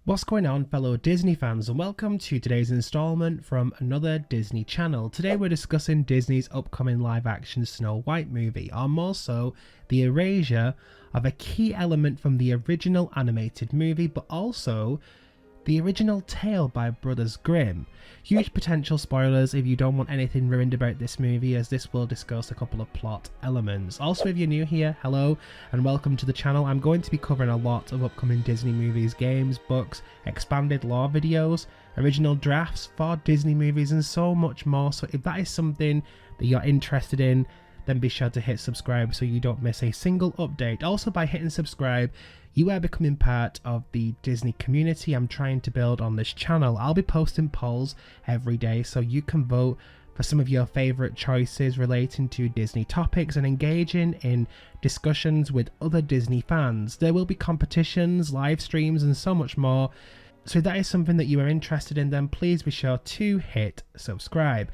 What's going on, fellow Disney fans, and welcome to today's installment from another Disney channel. Today we're discussing Disney's upcoming live-action Snow White movie, or more so, the erasure of a key element from the original animated movie, but also the original tale by Brothers Grimm. Huge potential spoilers if you don't want anything ruined about this movie, as this will discuss a couple of plot elements. Also, if you're new here, hello and welcome to the channel. I'm going to be covering a lot of upcoming Disney movies, games, books, expanded lore videos, original drafts for Disney movies and so much more. So if that is something that you're interested in, then be sure to hit subscribe so you don't miss a single update. Also, by hitting subscribe, you are becoming part of the Disney community I'm trying to build on this channel. I'll be posting polls every day so you can vote for some of your favourite choices relating to Disney topics and engaging in discussions with other Disney fans. There will be competitions, live streams and so much more. So if that is something that you are interested in, then please be sure to hit subscribe.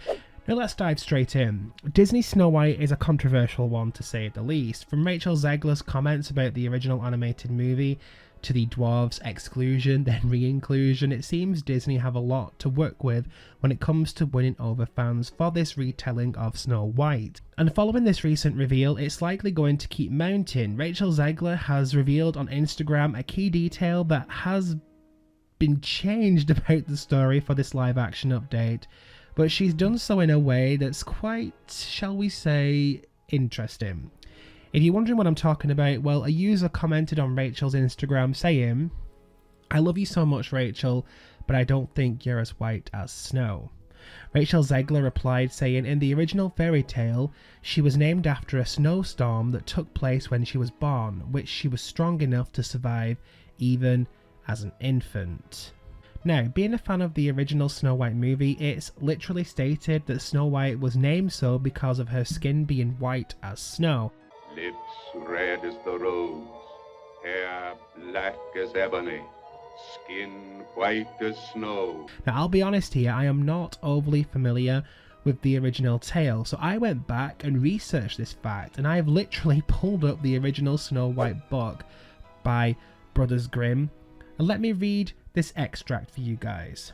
Now let's dive straight in. Disney's Snow White is a controversial one, to say the least. From Rachel Zegler's comments about the original animated movie to the dwarves' exclusion then re-inclusion, it seems Disney have a lot to work with when it comes to winning over fans for this retelling of Snow White. And following this recent reveal, it's likely going to keep mounting. Rachel Zegler has revealed on Instagram a key detail that has been changed about the story for this live action update, but she's done so in a way that's quite, shall we say, interesting. If you're wondering what I'm talking about, well, a user commented on Rachel's Instagram saying, "I love you so much, Rachel, but I don't think you're as white as snow." Rachel Zegler replied saying, "In the original fairy tale, she was named after a snowstorm that took place when she was born, which she was strong enough to survive even as an infant." Now, being a fan of the original Snow White movie, it's literally stated that Snow White was named so because of her skin being white as snow. Lips red as the rose, hair black as ebony, skin white as snow. Now, I'll be honest here, I am not overly familiar with the original tale, so I went back and researched this fact, and I have literally pulled up the original Snow White book by Brothers Grimm, and let me read this extract for you guys.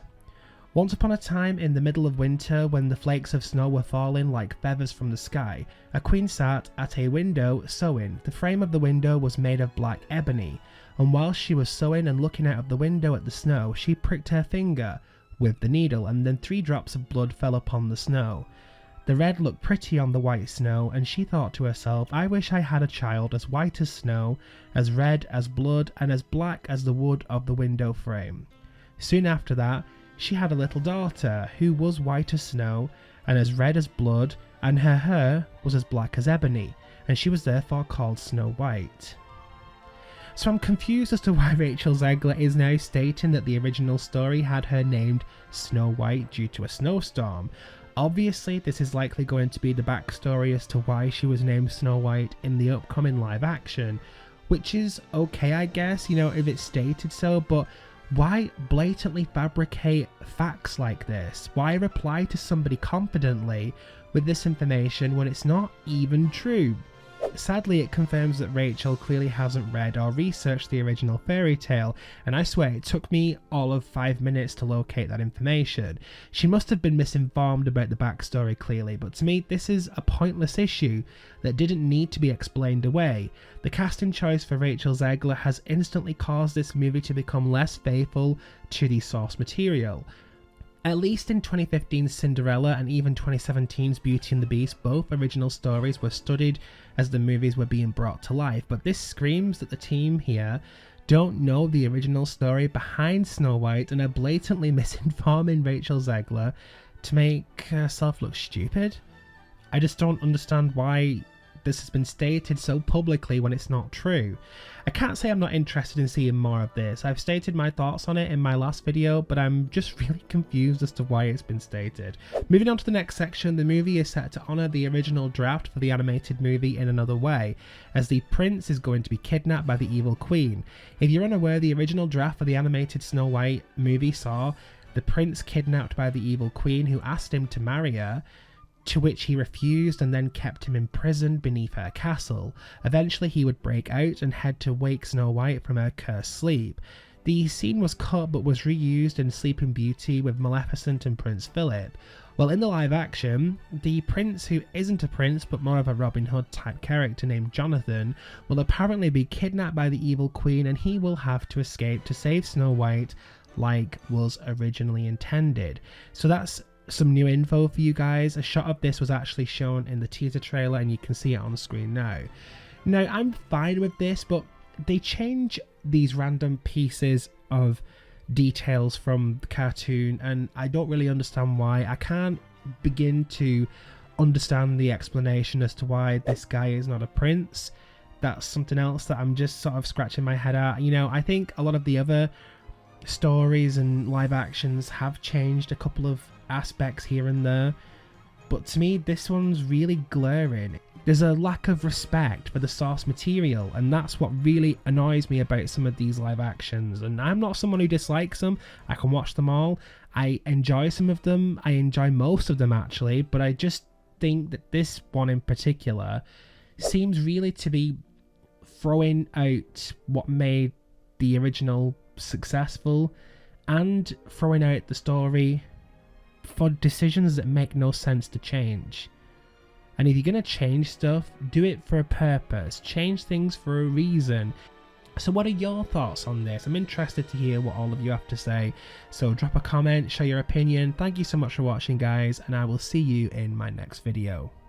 "Once upon a time, in the middle of winter, when the flakes of snow were falling like feathers from the sky, a queen sat at a window sewing. The frame of the window was made of black ebony, and while she was sewing and looking out of the window at the snow, she pricked her finger with the needle, and then 3 drops of blood fell upon the snow. The red looked pretty on the white snow, and she thought to herself, I wish I had a child as white as snow, as red as blood, and as black as the wood of the window frame. Soon after that, she had a little daughter, who was white as snow, and as red as blood, and her hair was as black as ebony, and she was therefore called Snow White." So I'm confused as to why Rachel Zegler is now stating that the original story had her named Snow White due to a snowstorm. Obviously, this is likely going to be the backstory as to why she was named Snow White in the upcoming live action, which is okay, I guess, if it's stated so, but why blatantly fabricate facts like this? Why reply to somebody confidently with this information when it's not even true? Sadly, it confirms that Rachel clearly hasn't read or researched the original fairy tale, and I swear it took me all of 5 minutes to locate that information. She must have been misinformed about the backstory clearly, but to me this is a pointless issue that didn't need to be explained away. The casting choice for Rachel Zegler has instantly caused this movie to become less faithful to the source material. At least in 2015's Cinderella and even 2017's Beauty and the Beast, both original stories were studied as the movies were being brought to life, but this screams that the team here don't know the original story behind Snow White and are blatantly misinforming Rachel Zegler to make herself look stupid. I just don't understand why this has been stated so publicly when it's not true. I can't say I'm not interested in seeing more of this. I've stated my thoughts on it in my last video, but I'm just really confused as to why it's been stated. Moving on to the next section, the movie is set to honour the original draft for the animated movie in another way, as the prince is going to be kidnapped by the evil queen. If you're unaware, the original draft for the animated Snow White movie saw the prince kidnapped by the evil queen who asked him to marry her, to which he refused and then kept him imprisoned beneath her castle. Eventually he would break out and head to wake Snow White from her cursed sleep. The scene was cut but was reused in Sleeping Beauty with Maleficent and Prince Philip. Well, in the live action, the prince, who isn't a prince but more of a Robin Hood type character named Jonathan, will apparently be kidnapped by the evil queen, and he will have to escape to save Snow White like was originally intended. So that's some new info for you guys. A shot of this was actually shown in the teaser trailer and you can see it on screen now. Now, I'm fine with this, but they change these random pieces of details from the cartoon and I don't really understand why. I can't begin to understand the explanation as to why this guy is not a prince. That's something else that I'm just sort of scratching my head at. You know, I think a lot of the other stories and live actions have changed a couple of aspects here and there, but to me this one's really glaring. There's a lack of respect for the source material, and that's what really annoys me about some of these live actions. And I'm not someone who dislikes them. I can watch them all. I enjoy some of them. I enjoy most of them actually, but I just think that this one in particular seems really to be throwing out what made the original successful and throwing out the story for decisions that make no sense to change. And if you're going to change stuff, do it for a purpose. Change things for a reason. So what are your thoughts on this? I'm interested to hear what all of you have to say. So drop a comment, share your opinion. Thank you so much for watching, guys, and I will see you in my next video.